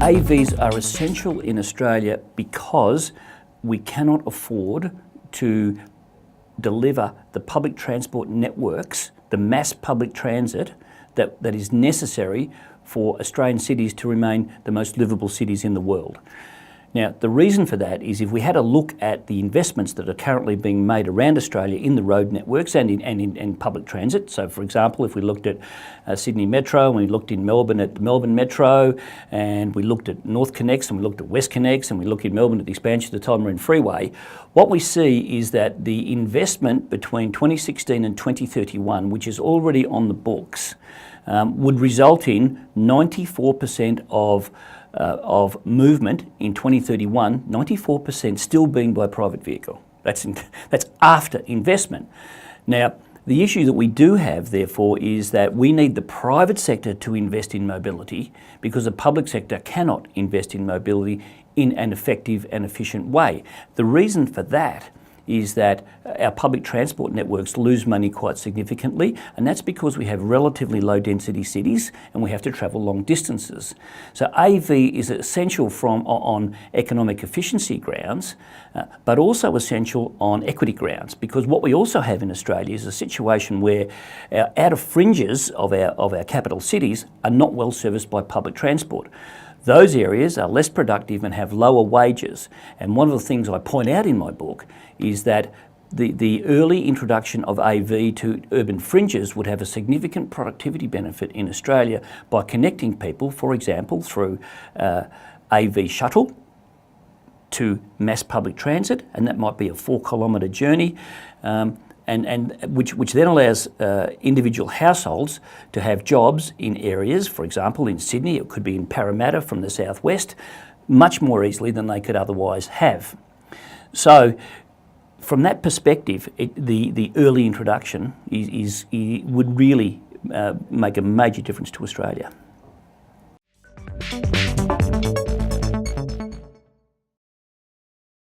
AVs are essential in Australia because we cannot afford to deliver the public transport networks, the mass public transit that is necessary for Australian cities to remain the most livable cities in the world. Now, the reason for that is if we had a look at the investments that are currently being made around Australia in the road networks and in public transit. So, for example, if we looked at Sydney Metro and we looked in Melbourne at the Melbourne Metro, and we looked at North Connects and we looked at West Connects and we look in Melbourne at the expansion of the Tullamarine Freeway, what we see is that the investment between 2016 and 2031, which is already on the books, would result in 94% of movement in 2031, 94% still being by private vehicle. That's after investment. Now, the issue that we do have, therefore, is that we need the private sector to invest in mobility because the public sector cannot invest in mobility in an effective and efficient way. The reason for that is that our public transport networks lose money quite significantly, and that's because we have relatively low density cities and we have to travel long distances. So AV is essential on economic efficiency grounds, but also essential on equity grounds, because what we also have in Australia is a situation where our outer fringes of our capital cities are not well serviced by public transport. Those areas are less productive and have lower wages. And one of the things I point out in my book is that the early introduction of AV to urban fringes would have a significant productivity benefit in Australia by connecting people, for example, through AV shuttle to mass public transit, and that might be a 4-kilometre journey. And which then allows individual households to have jobs in areas, for example, in Sydney, it could be in Parramatta from the southwest, much more easily than they could otherwise have. So, from that perspective, the early introduction would really make a major difference to Australia.